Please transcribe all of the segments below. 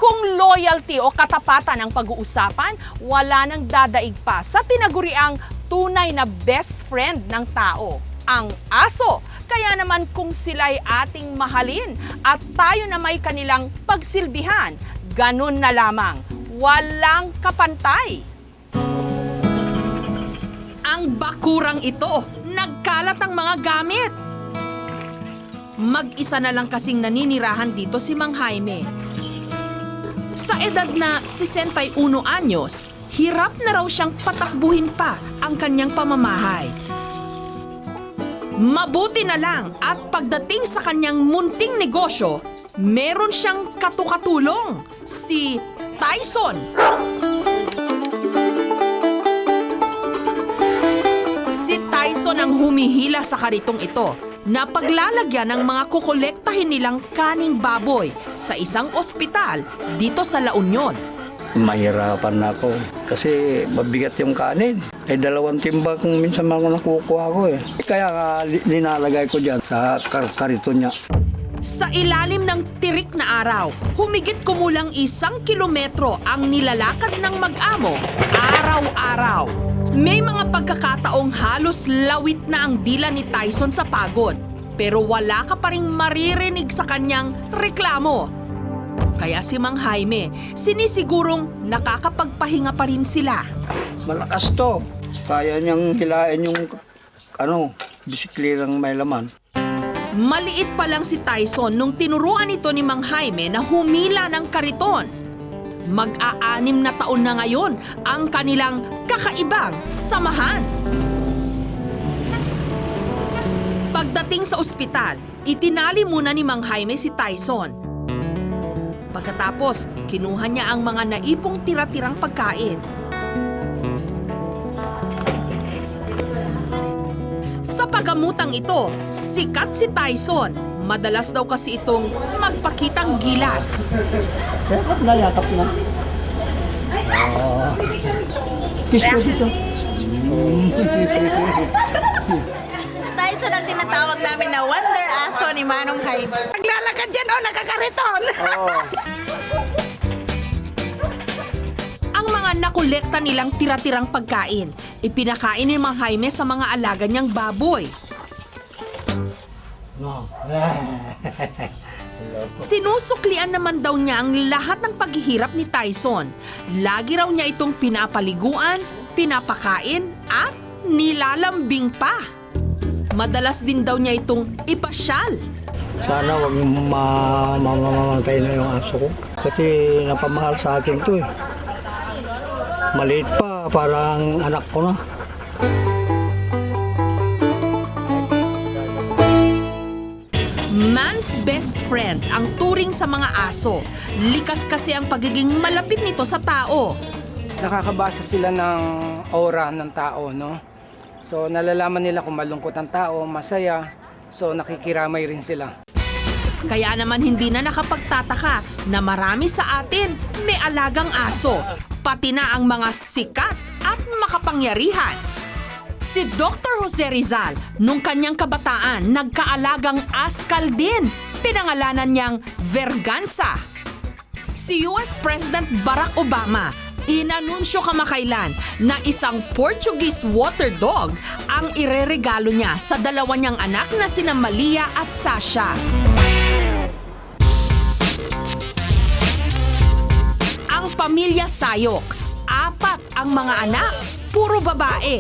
Kung loyalty o katapatan ang pag-uusapan, wala nang dadaig pa sa tinaguriang tunay na best friend ng tao, ang aso. Kaya naman kung sila'y ating mahalin at tayo na may kanilang pagsilbihan, ganun na lamang, walang kapantay. Ang bakurang ito, nagkalat ang mga gamit. Mag-isa na lang kasing naninirahan dito si Mang Jaime. Sa edad na 61 anyos, hirap na raw siyang patakbuhin pa ang kanyang pamamahay. Mabuti na lang at pagdating sa kanyang munting negosyo, meron siyang katukatulong, si Tyson. Si Tyson ang humihila sa karitong ito na paglalagyan ng mga kukolektahin nilang kaning baboy sa isang ospital dito sa La Union. Mahirapan na ako kasi mabigat yung kanin. Ay 2 timba kung minsan mga nakukuha ko eh. Kaya linalagay ko dyan sa karito niya. Sa ilalim ng tirik na araw, humigit kumulang 1 kilometro ang nilalakad ng mag-amo araw-araw. May mga pagkakataong halos lawit na ang dila ni Tyson sa pagod, pero wala ka pa ring maririnig sa kanyang reklamo. Kaya si Mang Jaime, sinisigurong nakakapagpahinga pa rin sila. Malakas to. Kaya niyang hilain yung bisikletang may laman. Maliit pa lang si Tyson nung tinuruan ito ni Mang Jaime na humila ng kariton. Mag-6 na taon na ngayon ang kanilang kakaibang samahan. Pagdating sa ospital, itinali muna ni Mang Jaime si Tyson. Pagkatapos, kinuha niya ang mga naipong tira-tirang pagkain. Sa paggamutang ito, sikat si Tyson. Madalas daw kasi itong magpakitang gilas. Nayakap na. Kiss ko dito. Tyson ang tinatawag namin na wonder aso ni Manong Jaime. Naglalakad dyan nakakariton. Ang mga nakolekta nilang tira-tirang pagkain, ipinakain ni Mang Jaime sa mga alaga niyang baboy. Sinusuklian naman daw niya ang lahat ng paghihirap ni Tyson. Lagi raw niya itong pinapaliguan, pinapakain at nilalambing pa. Madalas din daw niya itong ipasyal. Sana wag mamamatay na yung aso ko. Kasi napamahal sa akin to eh. Maliit pa, parang anak ko na. Man's best friend ang turing sa mga aso. Likas kasi ang pagiging malapit nito sa tao. Nakakabasa sila ng aura ng tao, no? So nalalaman nila kung malungkot ang tao, masaya. So nakikiramay rin sila. Kaya naman hindi na nakapagtataka na marami sa atin may alagang aso, pati na ang mga sikat at makapangyarihan. Si Dr. Jose Rizal, nung kanyang kabataan, nagkaalagang askal din. Pinangalanan niyang Verganza. Si US President Barack Obama, inanunsyo kamakailan na isang Portuguese water dog ang ireregalo niya sa 2 niyang anak na sina Malia at Sasha. Ang pamilya Sayok, 4 ang mga anak, puro babae.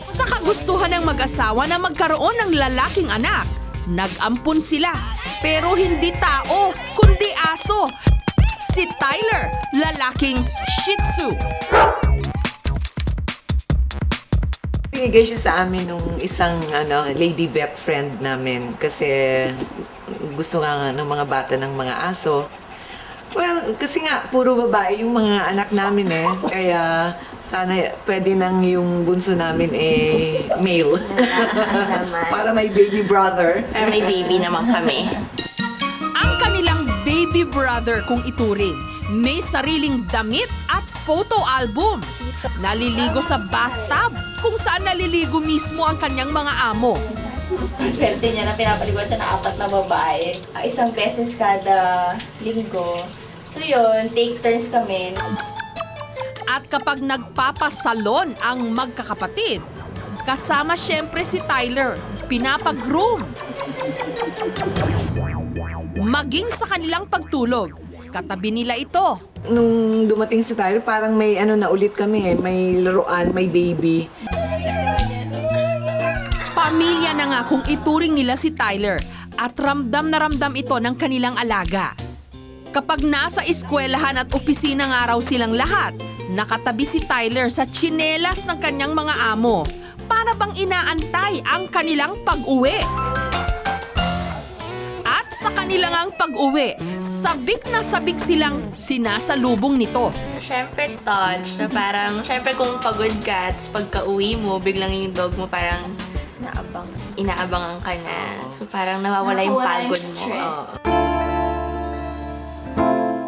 Sa kagustuhan ng mag-asawa na magkaroon ng lalaking anak, nag-ampun sila. Pero hindi tao, kundi aso. Si Tyler, lalaking Shih Tzu. Binigay siya sa amin nung isang lady vet friend namin kasi gusto nga ng mga bata ng mga aso. Well, kasi nga puro babae yung mga anak namin eh. Kaya sana pwede nang yung bunso namin male. Para may baby brother. Pero may baby naman kami. Ang kanilang baby brother kung ituring, may sariling damit at photo album. Naliligo sa bathtub kung saan naliligo mismo ang kanyang mga amo. Swerte niya na pinapaliguan siya ng 4 na babae. Isang beses kada linggo. So yun, take turns kami. At kapag nagpapasalon ang magkakapatid, kasama syempre si Tyler, pinapag-groom. Maging sa kanilang pagtulog, katabi nila ito. Nung dumating si Tyler, parang may na ulit kami may laruan, may baby. Pamilya na nga kung ituring nila si Tyler at ramdam na ramdam ito ng kanilang alaga. Kapag nasa eskwelahan at opisina nga raw silang lahat, nakatabi si Tyler sa tsinelas ng kanyang mga amo para bang inaantay ang kanilang pag-uwi. At sa kanilang ang pag-uwi, sabik na sabik silang sinasalubong nito. Siyempre touch, na parang, siyempre kung pagod ka, at pagka-uwi mo, biglang yung dog mo parang inaabangan ka na. So parang nawawala yung pagod mo. Oo.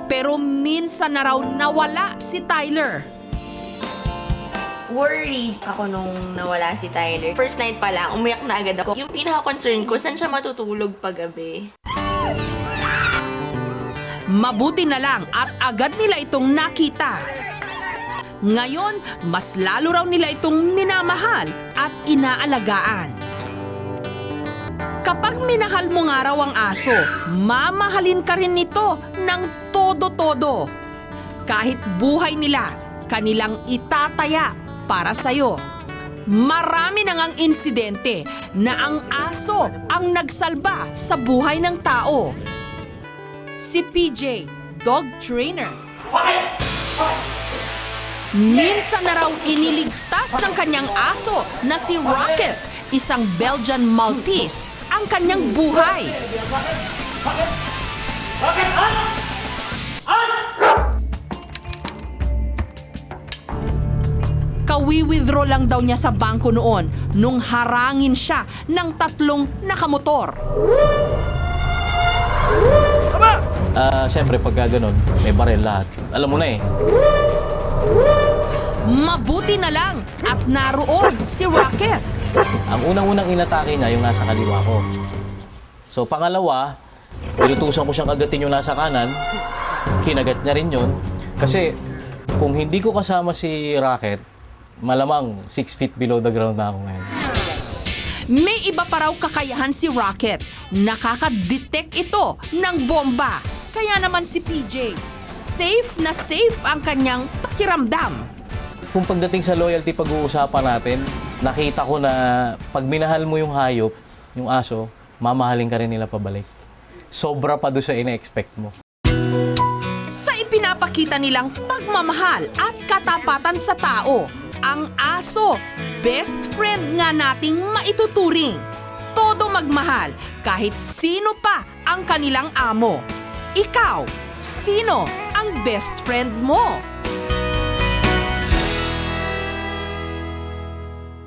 Pero minsan na raw nawala si Tyler. Worried ako nung nawala si Tyler. First night pa lang, umiyak na agad ako. Yung pinaka-concern ko, saan siya matutulog pag-gabi? Mabuti na lang at agad nila itong nakita. Ngayon, mas lalo raw nila itong minamahal at inaalagaan. Kapag minahal mo nga raw ang aso, mamahalin ka rin nito ng todo-todo. Kahit buhay nila, kanilang itataya para sa'yo. Marami na ngang insidente na ang aso ang nagsalba sa buhay ng tao. Si PJ, dog trainer. Minsan na raw iniligtas ng kanyang aso na si Rocket, isang Belgian Maltese, ang kanyang buhay. Kawi-withdraw lang daw niya sa bangko noon nung harangin siya ng 3 nakamotor. Siyempre pagka ganun, may baril lahat. Alam mo na eh. Mabuti na lang at naroon si Rocket. Ang unang-unang inatake niya yung nasa kaliwa ko. So pangalawa, pinutusan ko siyang agatin yung nasa kanan. Kinagat niya rin yun. Kasi kung hindi ko kasama si Rocket, malamang 6 feet below the ground na ako ngayon. May iba pa raw kakayahan si Rocket. Nakaka-detect ito ng bomba. Kaya naman si PJ, safe na safe ang kanyang pakiramdam. Kung pagdating sa loyalty pag-uusapan natin, nakita ko na pag minahal mo yung hayop, yung aso, mamahalin ka rin nila pabalik. Sobra pa doon sa ina-expect mo. Sa ipinapakita nilang pagmamahal at katapatan sa tao, ang aso, best friend nga nating maituturing. Todo magmahal kahit sino pa ang kanilang amo. Ikaw, sino ang best friend mo?